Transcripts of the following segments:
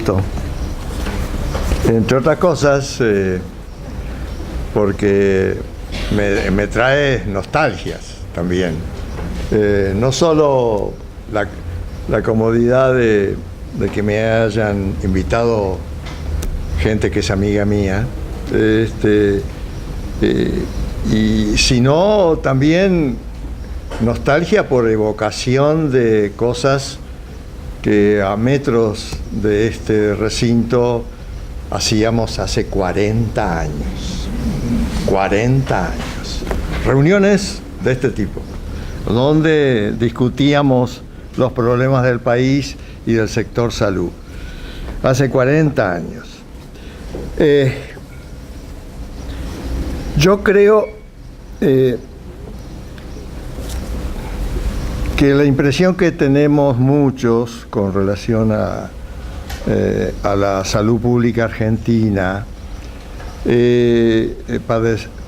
Esto, entre otras cosas, porque me trae nostalgias también. No solo la comodidad de que me hayan invitado gente que es amiga mía, y sino también nostalgia por evocación de cosas que a metros de este recinto hacíamos hace 40 años. 40 años. Reuniones de este tipo, donde discutíamos los problemas del país y del sector salud. Hace 40 años. Yo creo que la impresión que tenemos muchos con relación a la salud pública argentina,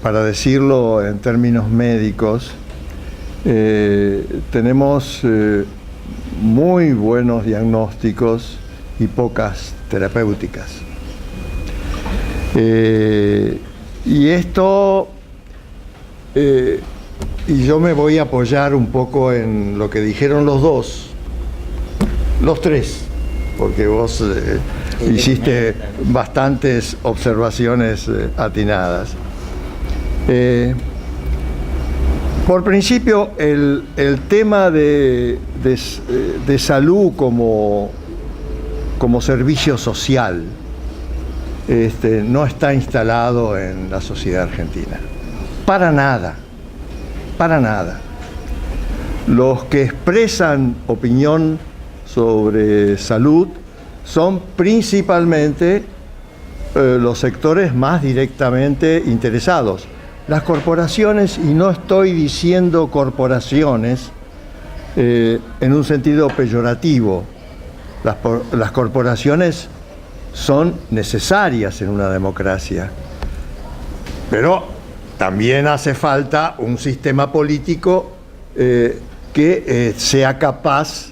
para decirlo en términos médicos, tenemos muy buenos diagnósticos y pocas terapéuticas. Y esto, y yo me voy a apoyar un poco en lo que dijeron los tres, porque vos hiciste bastantes observaciones atinadas. Por principio, el tema de salud como servicio social no está instalado en la sociedad argentina. Para nada, para nada. Los que expresan opinión sobre salud son principalmente los sectores más directamente interesados. Las corporaciones, y no estoy diciendo corporaciones en un sentido peyorativo, las corporaciones son necesarias en una democracia, pero también hace falta un sistema político que sea capaz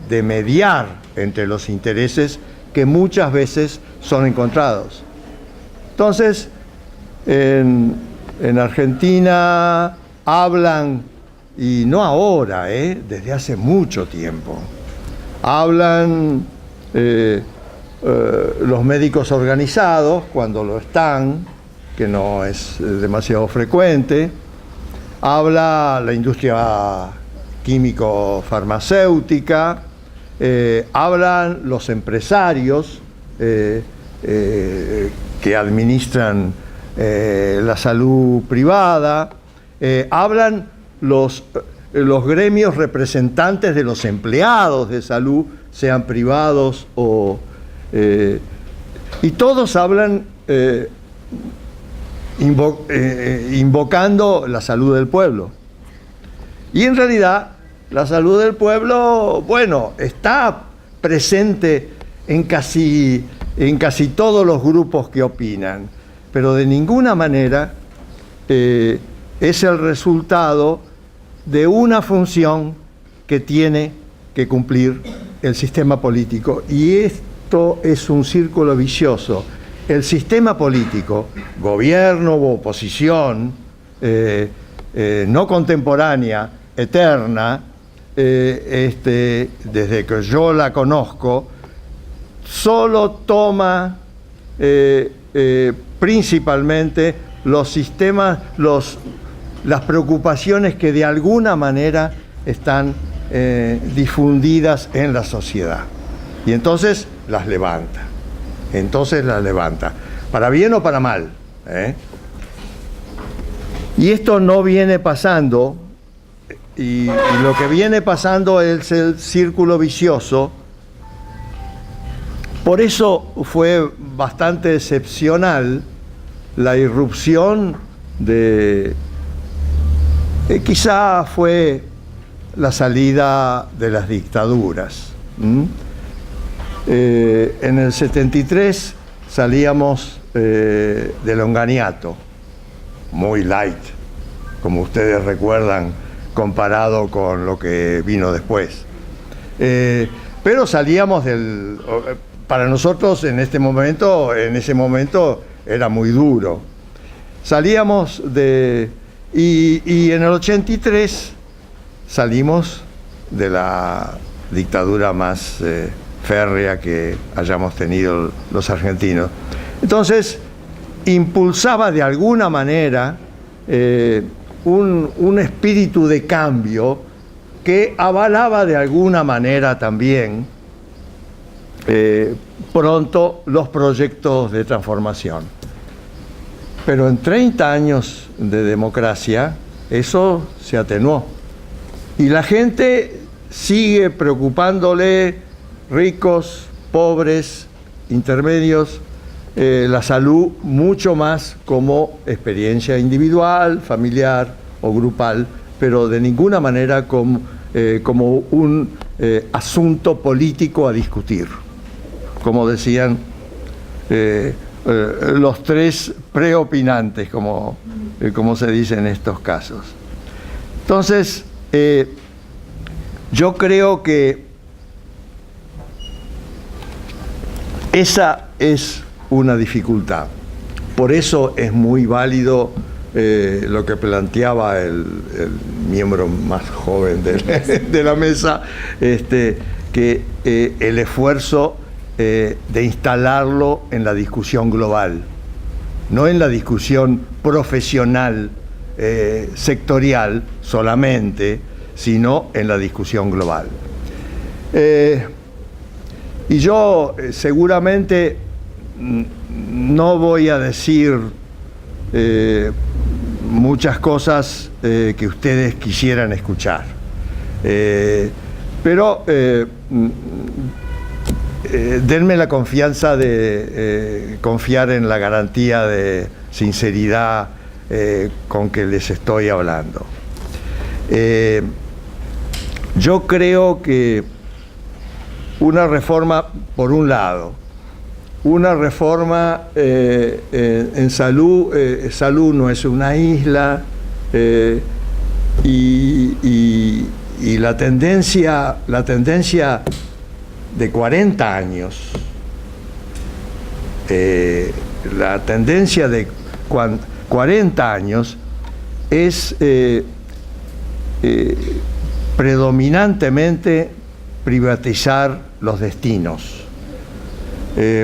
de mediar entre los intereses que muchas veces son encontrados. Entonces, en Argentina hablan, y no ahora, desde hace mucho tiempo, hablan los médicos organizados, cuando lo están, que no es demasiado frecuente, habla la industria químico-farmacéutica, hablan los empresarios que administran la salud privada, hablan los gremios representantes de los empleados de salud, sean privados o... y todos hablan invocando la salud del pueblo. Y en realidad la salud del pueblo, bueno, está presente en casi todos los grupos que opinan, pero de ninguna manera es el resultado de una función que tiene que cumplir el sistema político. Y esto es un círculo vicioso. El sistema político, gobierno u oposición, no contemporánea, eterna, desde que yo la conozco, solo toma principalmente los sistemas, las preocupaciones que de alguna manera están difundidas en la sociedad. Y entonces las levanta. Para bien o para mal. Y esto no viene pasando, y lo que viene pasando es el círculo vicioso. Por eso fue bastante excepcional la irrupción quizá fue la salida de las dictaduras. En el 73 salíamos del Onganiato, muy light, como ustedes recuerdan, comparado con lo que vino después. Pero salíamos para nosotros en ese momento era muy duro. Salíamos y en el 83 salimos de la dictadura más férrea que hayamos tenido los argentinos. Entonces, impulsaba de alguna manera un espíritu de cambio que avalaba de alguna manera también pronto los proyectos de transformación. Pero en 30 años de democracia eso se atenuó. Y la gente sigue preocupándole, ricos, pobres, intermedios, la salud mucho más como experiencia individual, familiar o grupal, pero de ninguna manera como un asunto político a discutir. Como decían los tres preopinantes, como se dice en estos casos. Entonces, yo creo que esa es una dificultad. Por eso es muy válido lo que planteaba el miembro más joven de la mesa, que el esfuerzo de instalarlo en la discusión global, no en la discusión profesional, sectorial solamente, sino en la discusión global. Y yo seguramente no voy a decir muchas cosas que ustedes quisieran escuchar, pero denme la confianza de confiar en la garantía de sinceridad con que les estoy hablando. Yo creo que una reforma, por un lado, una reforma en salud, salud no es una isla, y la tendencia de 40 años, la tendencia de 40 años es predominantemente privatizar los destinos.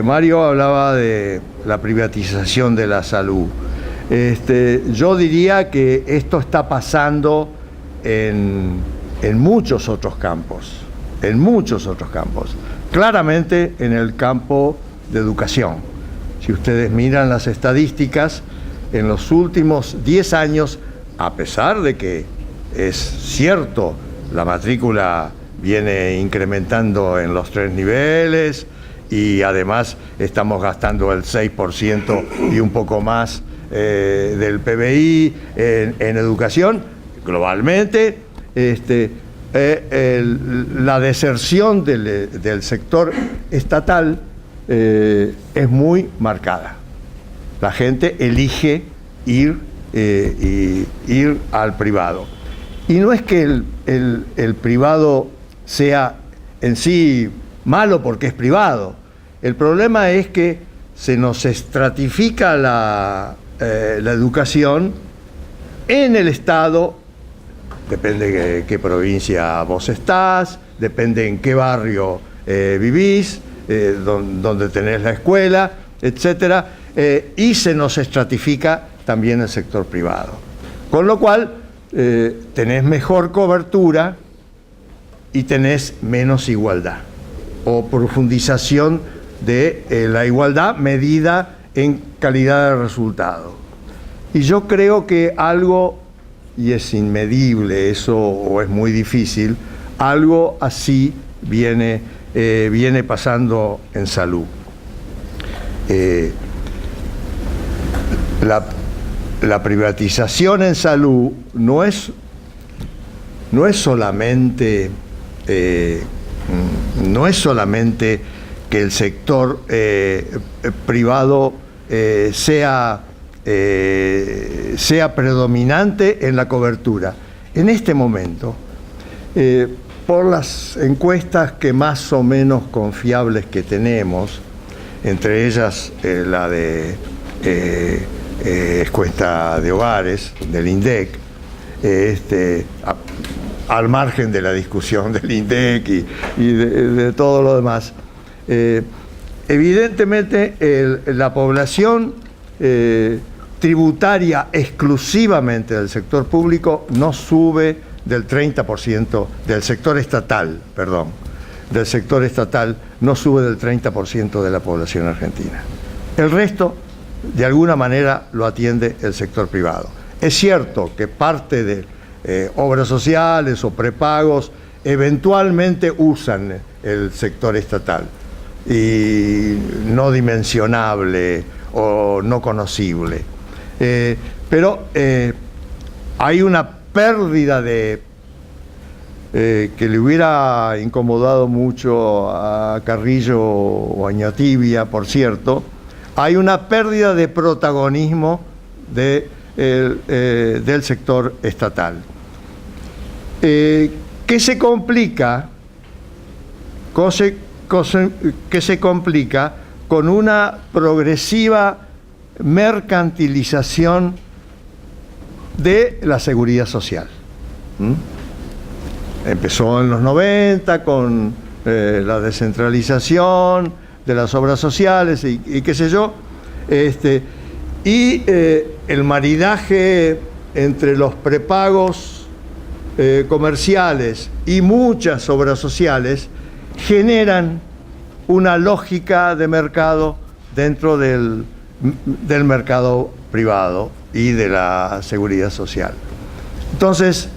Mario hablaba de la privatización de la salud. Yo diría que esto está pasando en muchos otros campos, claramente en el campo de educación. Si ustedes miran las estadísticas, en los últimos 10 años, a pesar de que es cierto, la matrícula viene incrementando en los 3 niveles y además estamos gastando el 6% y un poco más del PBI en educación, globalmente, la deserción del sector estatal es muy marcada. La gente elige ir al privado. Y no es que el privado sea en sí malo porque es privado. El problema es que se nos estratifica la educación en el Estado. Depende de qué provincia vos estás, depende en qué barrio vivís, donde tenés la escuela, etcétera, y se nos estratifica también el sector privado. Con lo cual, tenés mejor cobertura y tenés menos igualdad, o profundización de la igualdad medida en calidad de resultado. Y yo creo que algo, y es inmedible eso, o es muy difícil, algo así viene pasando en salud. La privatización en salud no es solamente que el sector privado sea predominante en la cobertura. En este momento, por las encuestas que más o menos confiables que tenemos, entre ellas la de encuesta de hogares del INDEC, al margen de la discusión del INDEC y de todo lo demás, evidentemente la población tributaria exclusivamente del sector público no sube del 30%, del sector estatal, perdón, del sector estatal no sube del 30% de la población argentina. El resto, de alguna manera, lo atiende el sector privado. Es cierto que parte de obras sociales o prepagos eventualmente usan el sector estatal, y no dimensionable o no conocible. Pero hay una pérdida de que le hubiera incomodado mucho a Carrillo o a Ñatibia, por cierto, hay una pérdida de protagonismo del sector estatal, que se complica con una progresiva mercantilización de la seguridad social. Empezó en los 90 con la descentralización de las obras sociales y qué sé yo, y el maridaje entre los prepagos comerciales y muchas obras sociales generan una lógica de mercado dentro del mercado privado y de la seguridad social. Entonces,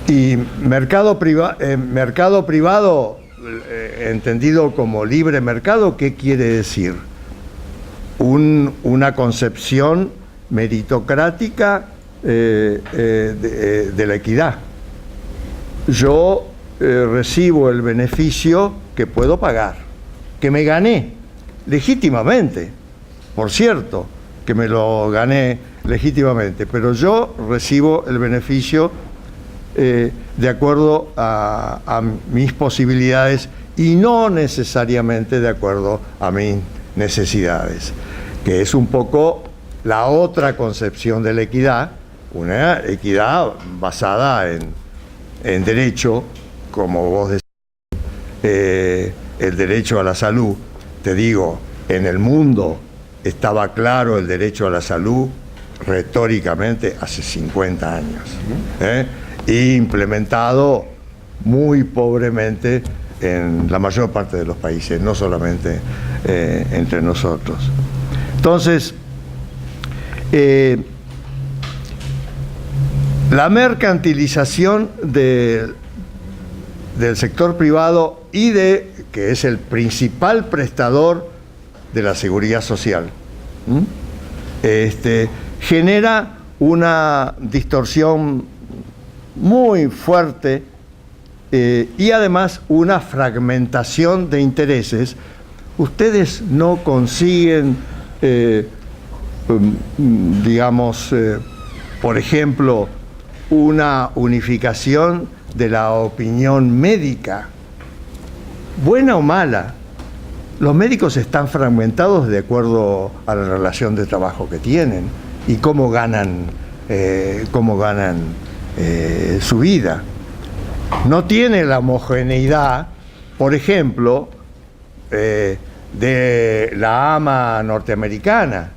y mercado privado entendido como libre mercado, ¿qué quiere decir? Una concepción meritocrática de la equidad. Yo recibo el beneficio que puedo pagar, que me gané legítimamente, por cierto, que me lo gané legítimamente, pero yo recibo el beneficio de acuerdo a mis posibilidades y no necesariamente de acuerdo a mis necesidades, que es un poco la otra concepción de la equidad, una equidad basada en derecho, como vos decís, el derecho a la salud. Te digo, en el mundo estaba claro el derecho a la salud retóricamente hace 50 años, y implementado muy pobremente en la mayor parte de los países, no solamente entre nosotros. Entonces, la mercantilización del sector privado y que es el principal prestador de la seguridad social, genera una distorsión muy fuerte y además una fragmentación de intereses. Ustedes no consiguen, digamos, por ejemplo, una unificación de la opinión médica, buena o mala. Los médicos están fragmentados de acuerdo a la relación de trabajo que tienen y cómo ganan su vida. No tiene la homogeneidad, por ejemplo, de la AMA norteamericana,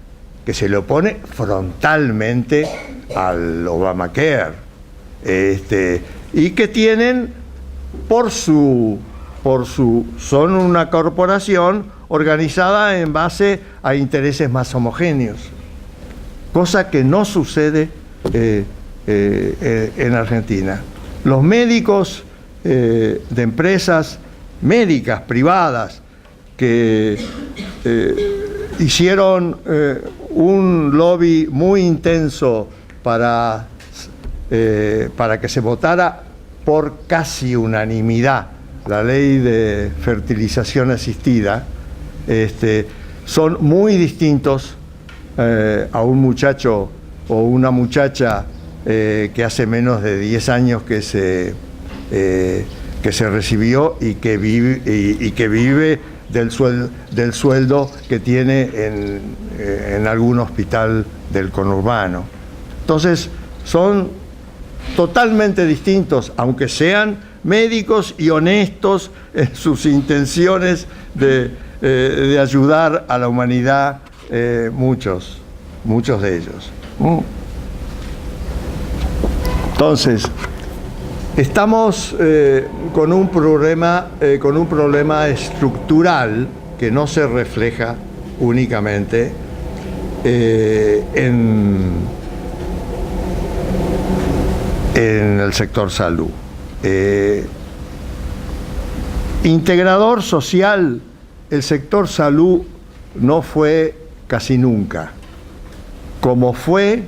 que se le opone frontalmente al Obamacare, y que tienen son una corporación organizada en base a intereses más homogéneos, cosa que no sucede en Argentina. Los médicos de empresas médicas privadas que hicieron un lobby muy intenso para que se votara por casi unanimidad la ley de fertilización asistida, son muy distintos a un muchacho o una muchacha que hace menos de 10 años que se que se recibió y que vive del sueldo que tiene en algún hospital del conurbano. Entonces, son totalmente distintos, aunque sean médicos y honestos en sus intenciones de ayudar a la humanidad, muchos de ellos. Entonces, estamos con un problema estructural que no se refleja únicamente en el sector salud. Integrador social, el sector salud no fue casi nunca, como fue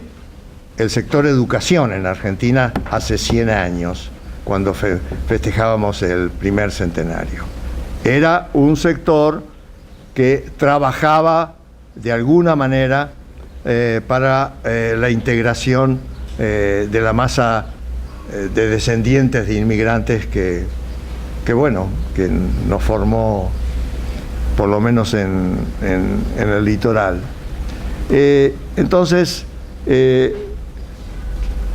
el sector educación en Argentina hace 100 años, cuando festejábamos el primer centenario. Era un sector que trabajaba de alguna manera para la integración de la masa de descendientes de inmigrantes que nos formó, por lo menos en el litoral. Entonces,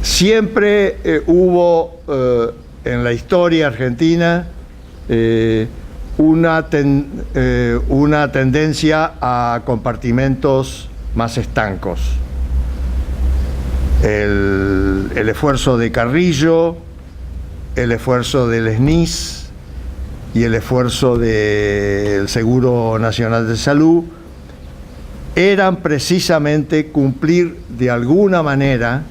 siempre hubo en la historia argentina una tendencia a compartimentos más estancos. El esfuerzo de Carrillo, el esfuerzo del SNIS y el esfuerzo del Seguro Nacional de Salud eran precisamente cumplir de alguna manera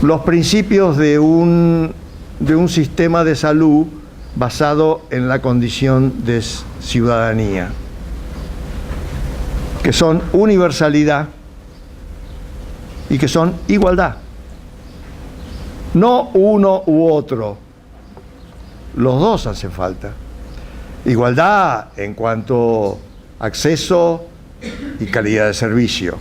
los principios de un sistema de salud basado en la condición de ciudadanía, que son universalidad y que son igualdad. No uno u otro, los dos hacen falta. Igualdad en cuanto a acceso y calidad de servicio,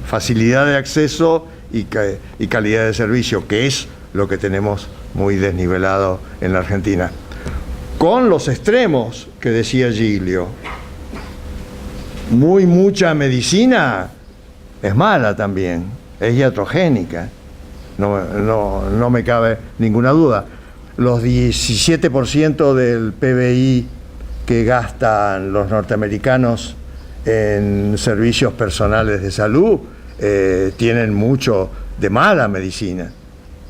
facilidad de acceso y calidad de servicio, que es lo que tenemos muy desnivelado en la Argentina. Con los extremos que decía Giglio. Mucha medicina es mala también, es iatrogénica, no me cabe ninguna duda. Los 17% del PBI que gastan los norteamericanos en servicios personales de salud tienen mucho de mala medicina.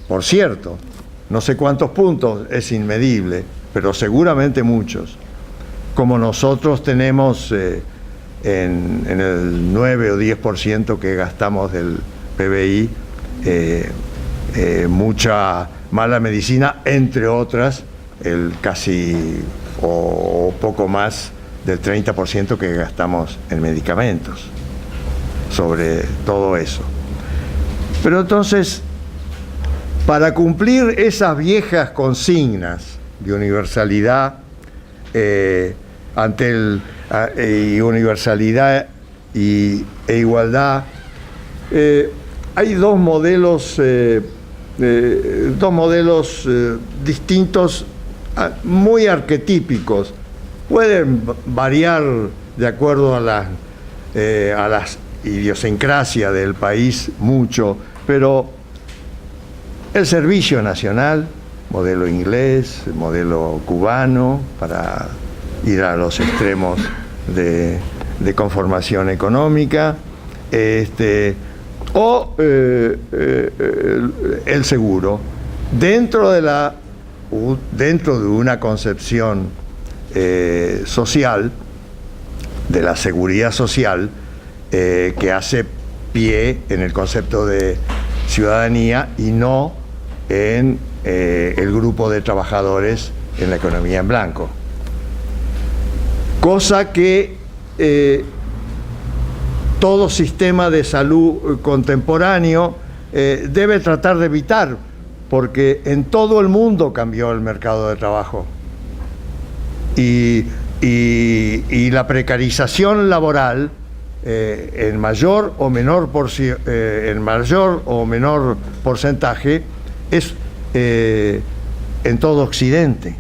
Por cierto, no sé cuántos puntos, es inmedible, pero seguramente muchos. Como nosotros tenemos en el 9 o 10% que gastamos del PBI, mucha mala medicina, entre otras, el casi o poco más del 30% que gastamos en medicamentos, sobre todo eso. Pero entonces, para cumplir esas viejas consignas de universalidad universalidad e igualdad, hay dos modelos distintos, muy arquetípicos. Pueden variar de acuerdo a las idiosincrasias del país mucho, pero el servicio nacional, modelo inglés, modelo cubano, para ir a los extremos de conformación económica, o el seguro, dentro de una concepción social, de la seguridad social, que hace pie en el concepto de ciudadanía y no en el grupo de trabajadores en la economía en blanco. Cosa que todo sistema de salud contemporáneo debe tratar de evitar, porque en todo el mundo cambió el mercado de trabajo y la precarización laboral en mayor o menor porcentaje es en todo Occidente.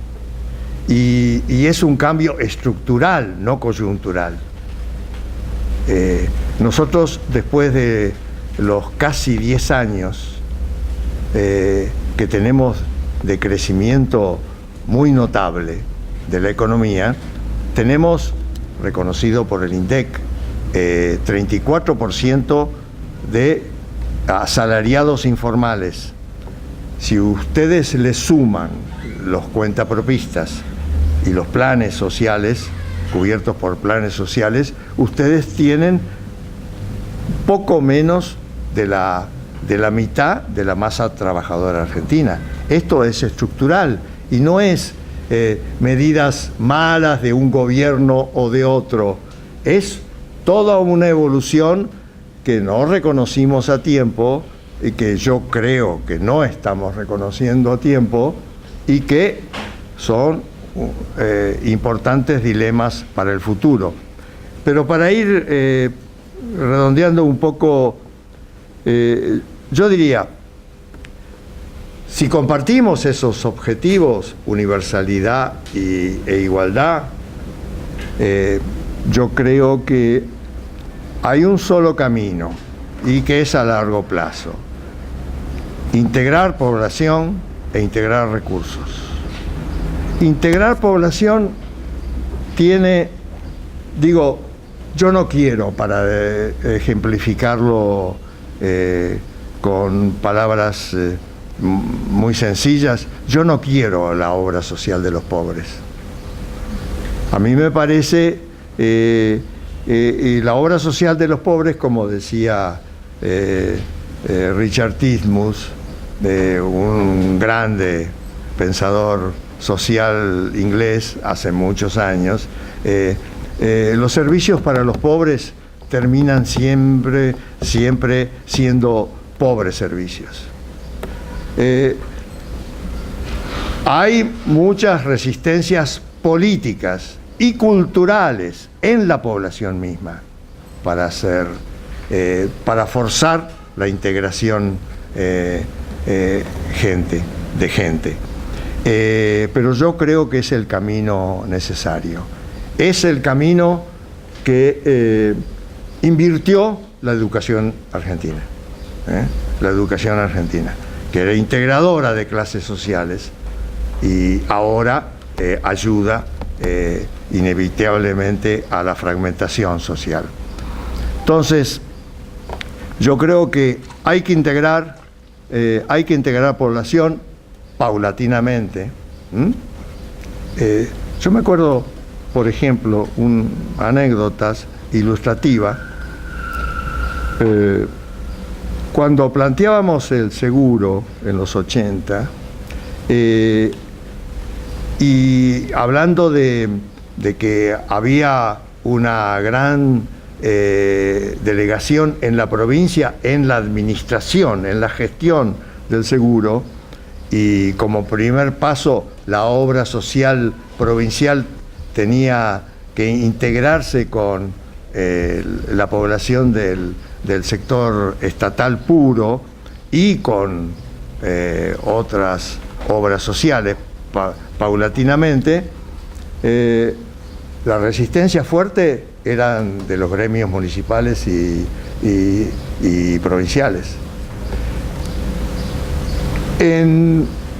Y es un cambio estructural, no coyuntural. Nosotros, después de los casi 10 años que tenemos de crecimiento muy notable de la economía, tenemos, reconocido por el INDEC, 34% de asalariados informales. Si ustedes le suman los cuentapropistas y los planes sociales, cubiertos por planes sociales, ustedes tienen poco menos de la mitad de la masa trabajadora argentina. Esto es estructural y no es medidas malas de un gobierno o de otro. Es toda una evolución que no reconocimos a tiempo y que yo creo que no estamos reconociendo a tiempo y que son importantes dilemas para el futuro. Pero para ir redondeando un poco, yo diría, si compartimos esos objetivos, universalidad e igualdad, yo creo que hay un solo camino y que es a largo plazo: integrar población e integrar recursos. Integrar población tiene, digo, yo no quiero, para ejemplificarlo con palabras muy sencillas, yo no quiero la obra social de los pobres. A mí me parece, y la obra social de los pobres, como decía Richard Titmuss, un grande pensador social inglés hace muchos años, los servicios para los pobres terminan siempre siendo pobres servicios. Hay muchas resistencias políticas y culturales en la población misma para forzar la integración de gente. Pero yo creo que es el camino necesario. Es el camino que invirtió la educación argentina. La educación argentina, que era integradora de clases sociales y ahora ayuda inevitablemente a la fragmentación social. Entonces, yo creo que hay que integrar población paulatinamente. Yo me acuerdo, por ejemplo, anécdotas ilustrativas. Cuando planteábamos el seguro en los 80, y hablando de que había una gran delegación en la provincia en la administración, en la gestión del seguro, y como primer paso la obra social provincial tenía que integrarse con la población del sector estatal puro y con otras obras sociales paulatinamente. La resistencia fuerte eran de los gremios municipales y provinciales.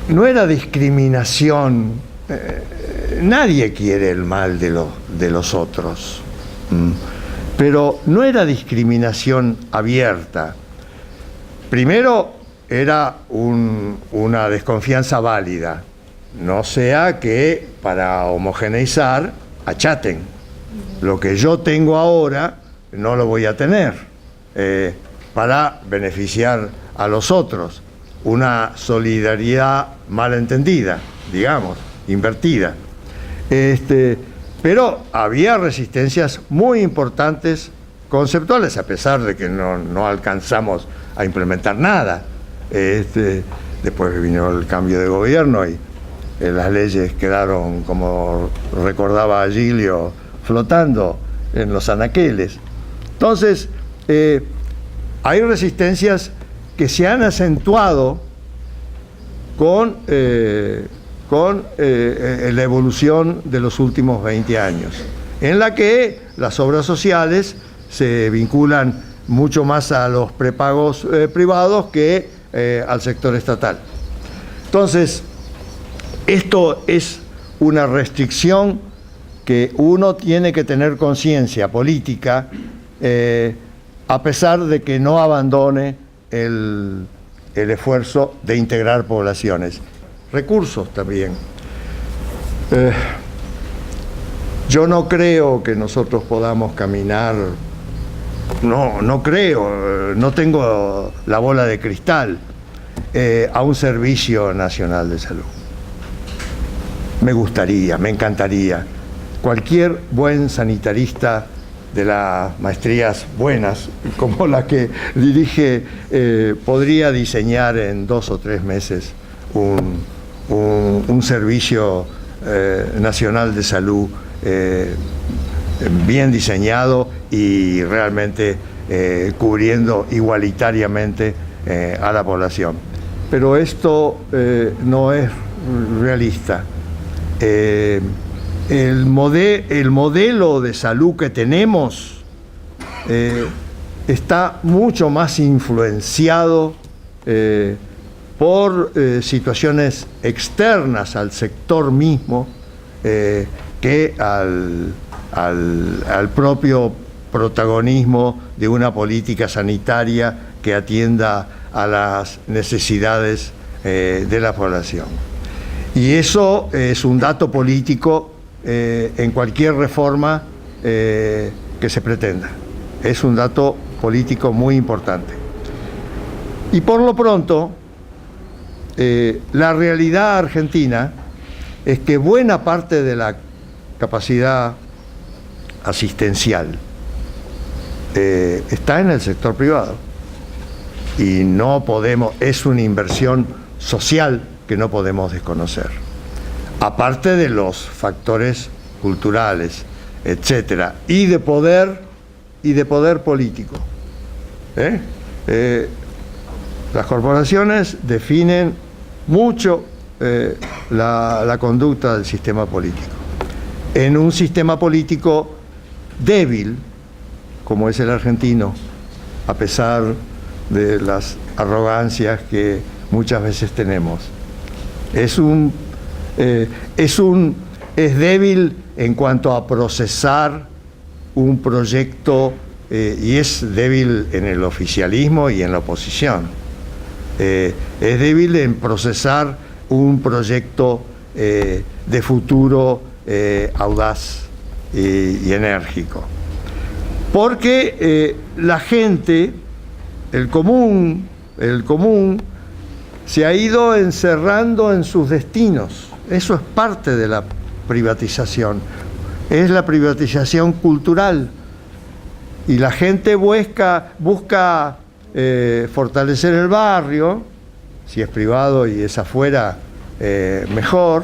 No era discriminación, nadie quiere el mal de los otros, pero no era discriminación abierta. Primero era una desconfianza válida, no sea que para homogeneizar achaten. Lo que yo tengo ahora no lo voy a tener para beneficiar a los otros. Una solidaridad malentendida, digamos, invertida. Pero había resistencias muy importantes conceptuales, a pesar de que no alcanzamos a implementar nada. Después vino el cambio de gobierno y las leyes quedaron, como recordaba Gilio, flotando en los anaqueles. Entonces, hay resistencias que se han acentuado con la evolución de los últimos 20 años, en la que las obras sociales se vinculan mucho más a los prepagos privados que al sector estatal. Entonces, esto es una restricción que uno tiene que tener conciencia política, a pesar de que no abandone el esfuerzo de integrar poblaciones. Recursos también. Yo no creo que nosotros podamos caminar, no creo, no tengo la bola de cristal, a un servicio nacional de salud. Me gustaría, me encantaría. Cualquier buen sanitarista de las maestrías buenas, como la que dirige, podría diseñar en 2 o 3 meses un servicio nacional de salud bien diseñado y realmente cubriendo igualitariamente a la población. Pero esto no es realista. El modelo de salud que tenemos está mucho más influenciado por situaciones externas al sector mismo que al propio protagonismo de una política sanitaria que atienda a las necesidades de la población. Y eso es un dato político en cualquier reforma que se pretenda. Es un dato político muy importante. Y por lo pronto, la realidad argentina es que buena parte de la capacidad asistencial está en el sector privado. Y no podemos, es una inversión social que no podemos desconocer. Aparte de los factores culturales, etcétera, y de poder político. Las corporaciones definen mucho la conducta del sistema político. En un sistema político débil, como es el argentino, a pesar de las arrogancias que muchas veces tenemos, es débil en cuanto a procesar un proyecto y es débil en el oficialismo y en la oposición. Es débil en procesar un proyecto de futuro audaz y enérgico. Porque la gente, el común, se ha ido encerrando en sus destinos. Eso es parte de la privatización. Es la privatización cultural. Y la gente busca fortalecer el barrio, si es privado y es afuera, mejor,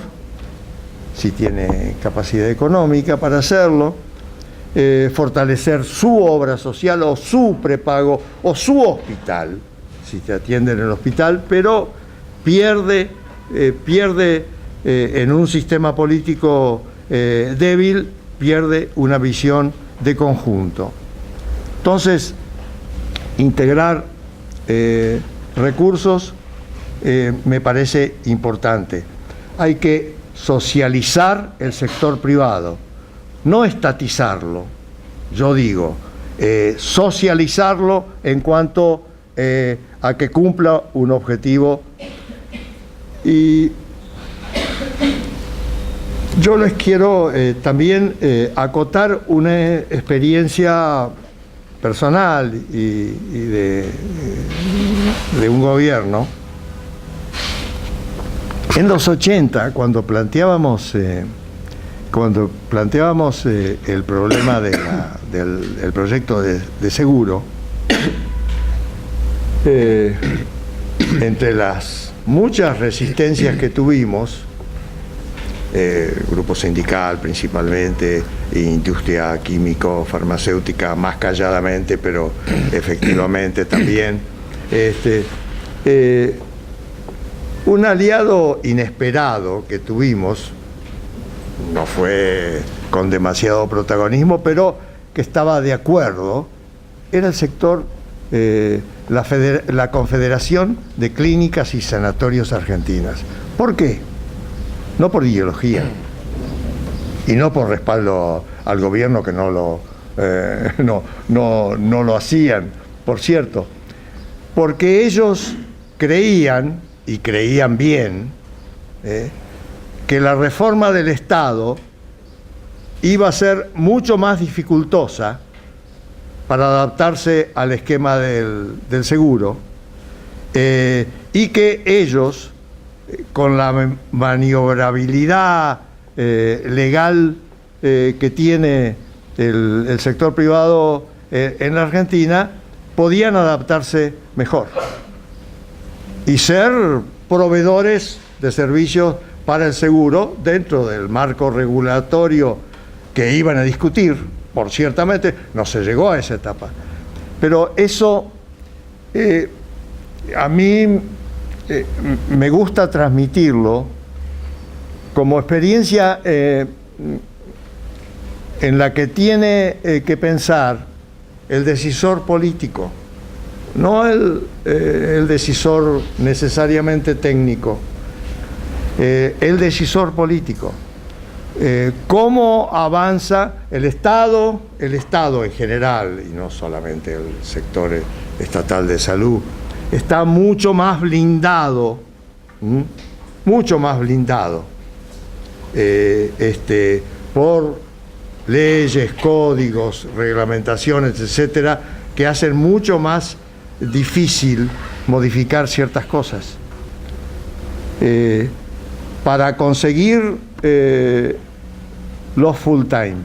si tiene capacidad económica para hacerlo, fortalecer su obra social o su prepago o su hospital, si te atienden en el hospital, pero pierde en un sistema político débil, pierde una visión de conjunto. Entonces, integrar recursos me parece importante. Hay que socializar el sector privado, no estatizarlo, yo digo, socializarlo en cuanto a que cumpla un objetivo. Y yo les quiero también acotar una experiencia personal y de un gobierno. En los 80, cuando planteábamos el problema del proyecto de seguro, entre las muchas resistencias que tuvimos, grupo sindical principalmente, industria químico, farmacéutica, más calladamente, pero efectivamente también. Un aliado inesperado que tuvimos, no fue con demasiado protagonismo, pero que estaba de acuerdo, era el sector, la Confederación de Clínicas y Sanatorios Argentinas. ¿Por qué? No por ideología y no por respaldo al gobierno, que no lo hacían, por cierto, porque ellos creían, y creían bien, que la reforma del Estado iba a ser mucho más dificultosa para adaptarse al esquema del seguro, y que ellos, con la maniobrabilidad legal que tiene el sector privado en la Argentina, podían adaptarse mejor y ser proveedores de servicios para el seguro dentro del marco regulatorio que iban a discutir. Por ciertamente no se llegó a esa etapa, pero eso a mí me gusta transmitirlo como experiencia en la que tiene que pensar el decisor político, no el decisor necesariamente técnico, el decisor político. ¿Cómo avanza el Estado en general, y no solamente el sector estatal de salud? Está mucho más blindado, por leyes, códigos, reglamentaciones, etcétera, que hacen mucho más difícil modificar ciertas cosas. Para conseguir los full time,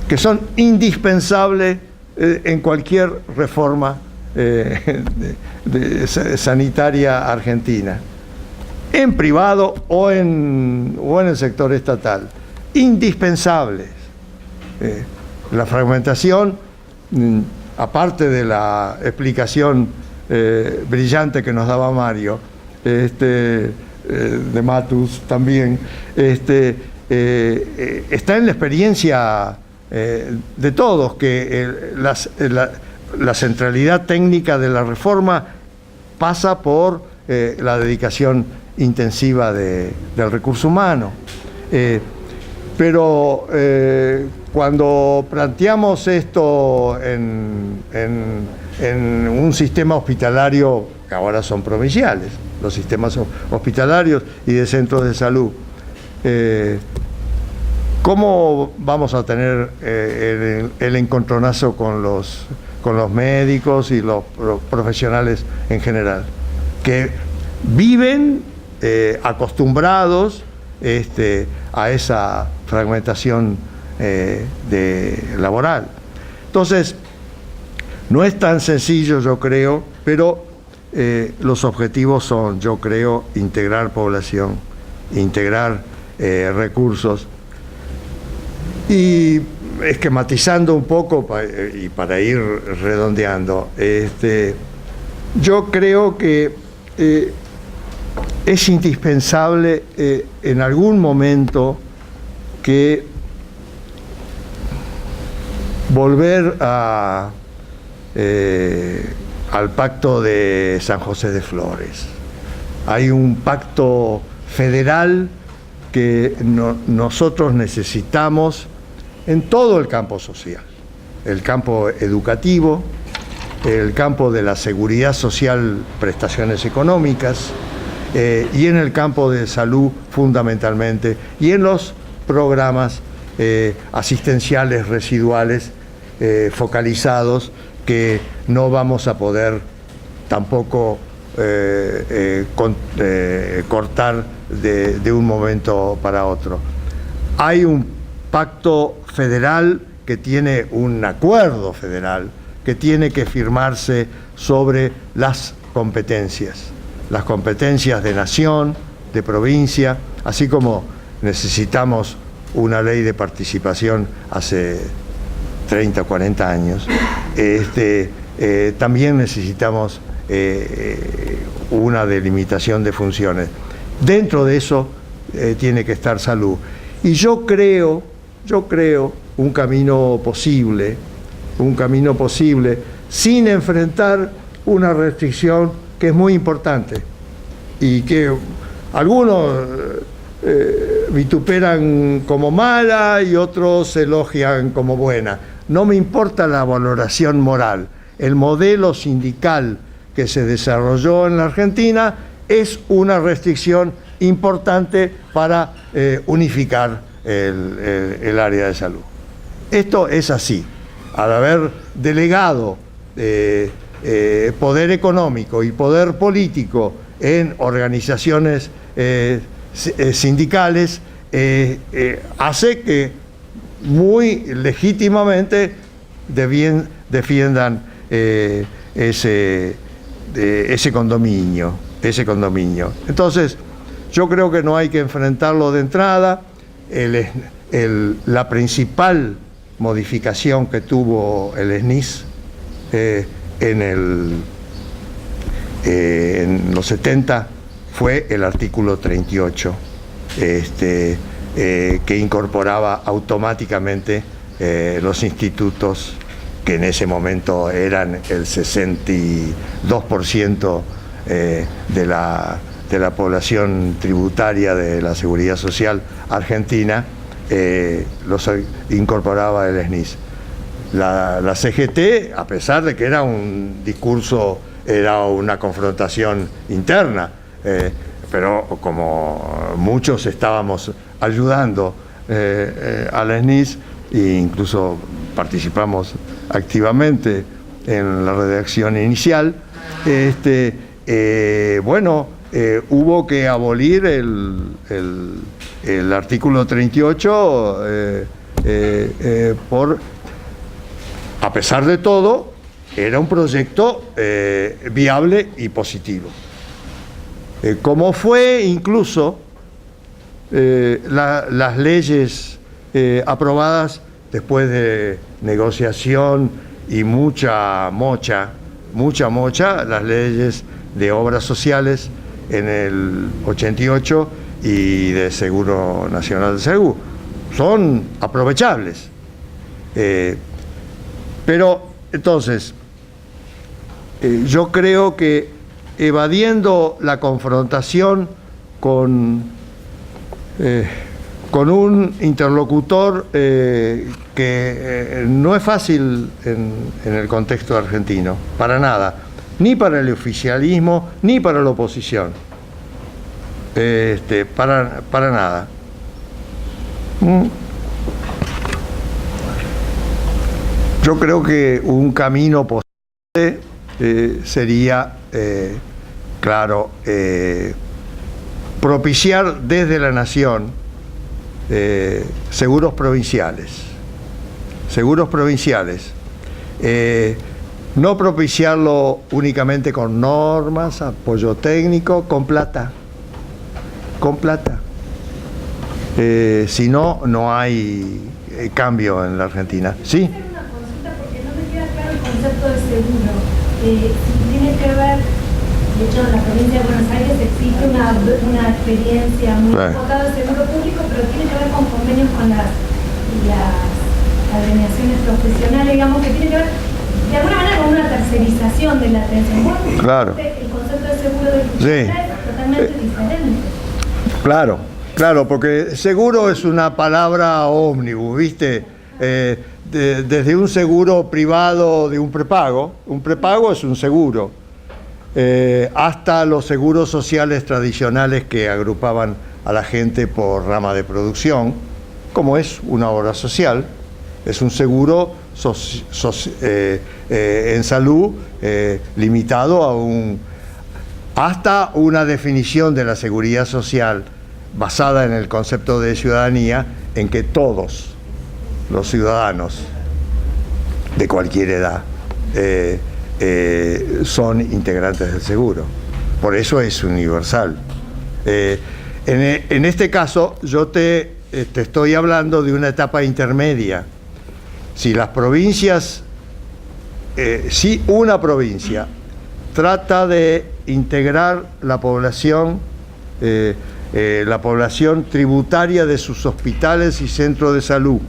que son indispensables en cualquier reforma sanitaria argentina, en privado o en el sector estatal, indispensables. La fragmentación, aparte de la explicación brillante que nos daba Mario, de Matus también, está en la experiencia de todos, que la centralidad técnica de la reforma pasa por la dedicación intensiva del recurso humano. Pero cuando planteamos esto en un sistema hospitalario, que ahora son provinciales, los sistemas hospitalarios y de centros de salud, ¿cómo vamos a tener el encontronazo con los médicos y los profesionales en general, que viven acostumbrados a esa fragmentación laboral? Entonces, no es tan sencillo, yo creo, pero los objetivos son, yo creo, integrar población, integrar recursos. Y esquematizando un poco, y para ir redondeando, yo creo que es indispensable en algún momento que volver al pacto de San José de Flores. Hay un pacto federal que nosotros necesitamos en todo el campo social, el campo educativo, el campo de la seguridad social, prestaciones económicas, y en el campo de salud fundamentalmente, y en los programas asistenciales residuales focalizados, que no vamos a poder tampoco cortar de un momento para otro. Hay un pacto federal que tiene un acuerdo federal que tiene que firmarse sobre las competencias de nación, de provincia, así como necesitamos una ley de participación hace 30 o 40 años, también necesitamos una delimitación de funciones. Dentro de eso tiene que estar salud. Y yo creo un camino posible sin enfrentar una restricción que es muy importante y que algunos vituperan como mala y otros elogian como buena. No me importa la valoración moral. El modelo sindical que se desarrolló en la Argentina es una restricción importante para unificar el área de salud. Esto es así. Al haber delegado poder económico y poder político en organizaciones sindicales, hace que muy legítimamente defiendan ese condominio. Entonces, yo creo que no hay que enfrentarlo de entrada. La principal modificación que tuvo el SNIS en los 70 fue el artículo 38, que incorporaba automáticamente los institutos, que en ese momento eran el 62% de la población tributaria de la Seguridad Social argentina, los incorporaba el SNIS. La CGT, a pesar de que era un discurso, era una confrontación interna, pero como muchos estábamos ayudando al SNIS e incluso participamos activamente en la redacción inicial, hubo que abolir el artículo 38 a pesar de todo, era un proyecto viable y positivo. Como fue incluso las leyes aprobadas después de negociación y mucha mocha, las leyes de obras sociales en el 88 y de Seguro Nacional de Salud. Son aprovechables. Pero entonces, yo creo que evadiendo la confrontación con un interlocutor que no es fácil en el contexto argentino, para nada, ni para el oficialismo, ni para la oposición, para nada. Yo creo que un camino posible sería, propiciar desde la Nación seguros provinciales. No propiciarlo únicamente con normas, apoyo técnico, con plata. Si no, no hay cambio en la Argentina. ¿Sí? Concepto de seguro, tiene que ver, de hecho en la provincia de Buenos Aires existe una experiencia muy enfocada al seguro público, pero tiene que ver con convenios con las agremiaciones profesionales, digamos, que tiene que ver de alguna manera con una tercerización de la atención. Bueno, claro. El concepto de seguro del es totalmente diferente. Claro, porque seguro es una palabra ómnibus, ¿viste? Desde un seguro privado de un prepago es un seguro, hasta los seguros sociales tradicionales que agrupaban a la gente por rama de producción, como es una obra social, es un seguro en salud limitado hasta una definición de la seguridad social basada en el concepto de ciudadanía, en que todos los ciudadanos de cualquier edad son integrantes del seguro. Por eso es universal. En este caso, yo te estoy hablando de una etapa intermedia. Si las provincias, si una provincia trata de integrar la población tributaria de sus hospitales y centros de salud,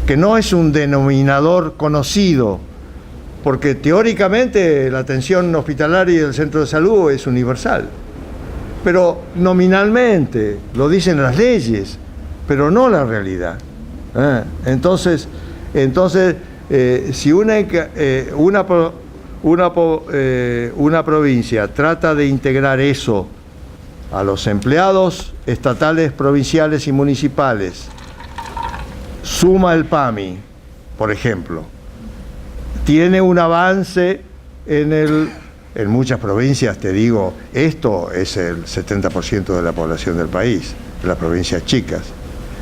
que no es un denominador conocido, porque teóricamente la atención hospitalaria y el centro de salud es universal, pero nominalmente lo dicen las leyes, pero no la realidad. Entonces, si una provincia trata de integrar eso a los empleados estatales, provinciales y municipales, suma el PAMI, por ejemplo, tiene un avance en muchas provincias, te digo, esto es el 70% de la población del país, de las provincias chicas.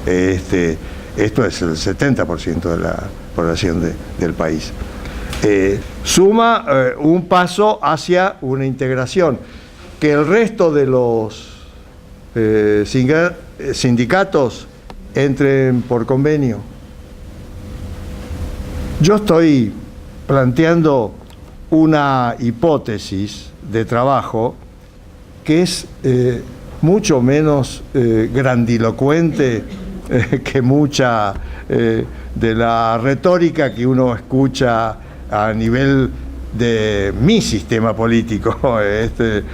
Esto es el 70% de la población del país. Suma un paso hacia una integración, que el resto de los sindicatos entren por convenio. Yo estoy planteando una hipótesis de trabajo que es mucho menos grandilocuente que mucha de la retórica que uno escucha a nivel de mi sistema político, en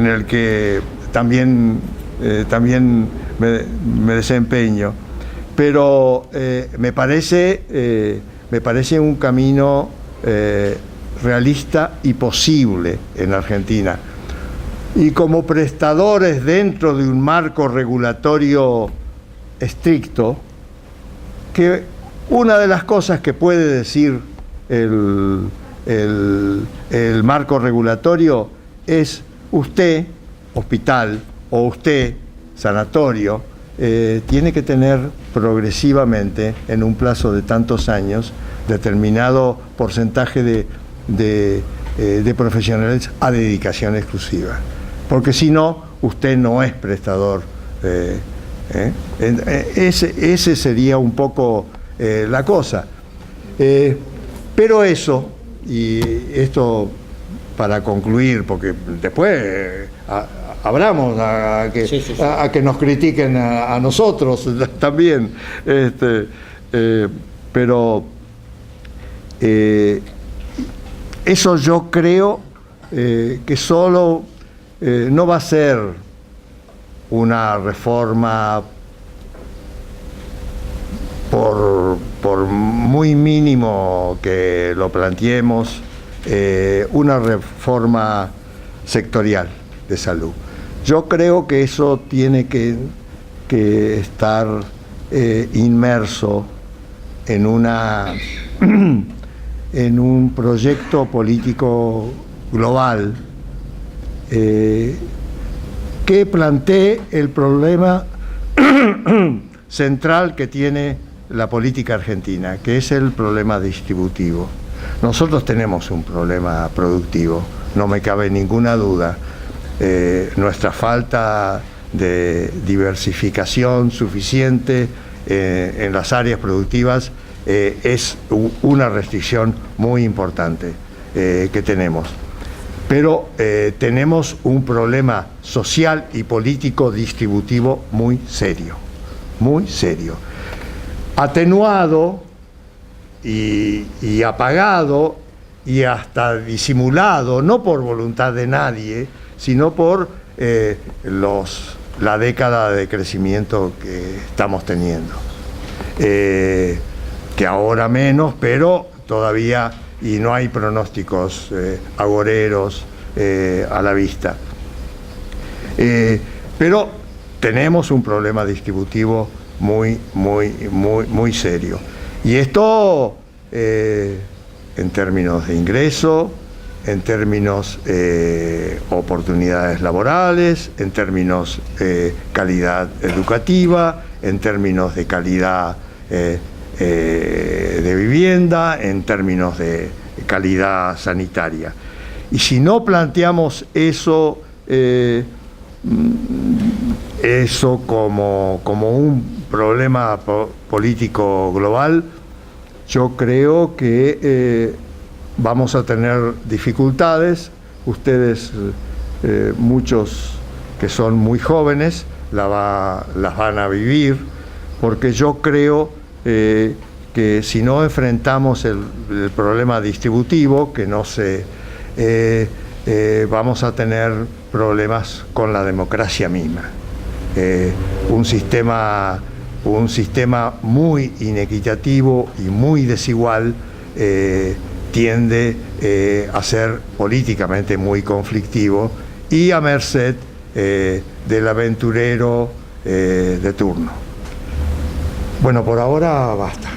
el que también me desempeño. Pero me parece un camino realista y posible en Argentina. Y como prestadores dentro de un marco regulatorio estricto, que una de las cosas que puede decir el marco regulatorio es: usted, hospital, o usted, sanatorio, tiene que tener progresivamente, en un plazo de tantos años, determinado porcentaje de profesionales a dedicación exclusiva. Porque si no, usted no es prestador. Ese sería un poco la cosa. Pero eso, y esto para concluir, porque después abramos a que nos critiquen a nosotros también, pero eso yo creo que solo no va a ser una reforma por muy mínimo que lo planteemos, una reforma sectorial de salud. Yo creo que eso tiene que estar inmerso en un proyecto político global que plantee el problema central que tiene la política argentina, que es el problema distributivo. Nosotros tenemos un problema productivo, no me cabe ninguna duda. Nuestra falta de diversificación suficiente en las áreas productivas es una restricción muy importante que tenemos. Pero tenemos un problema social y político distributivo muy serio, atenuado y apagado y hasta disimulado, no por voluntad de nadie, sino por la década de crecimiento que estamos teniendo. Que ahora menos, pero todavía, y no hay pronósticos agoreros a la vista. Pero tenemos un problema distributivo muy serio. Y esto en términos de ingreso, en términos oportunidades laborales, en términos calidad educativa, en términos de calidad de vivienda, en términos de calidad sanitaria. Y si no planteamos eso eso como un problema político global, yo creo que vamos a tener dificultades. Ustedes, muchos que son muy jóvenes, las van a vivir, porque yo creo que si no enfrentamos el problema distributivo, que no se vamos a tener problemas con la democracia misma. Un sistema muy inequitativo y muy desigual tiende a ser políticamente muy conflictivo y a merced del aventurero de turno. Bueno, por ahora basta.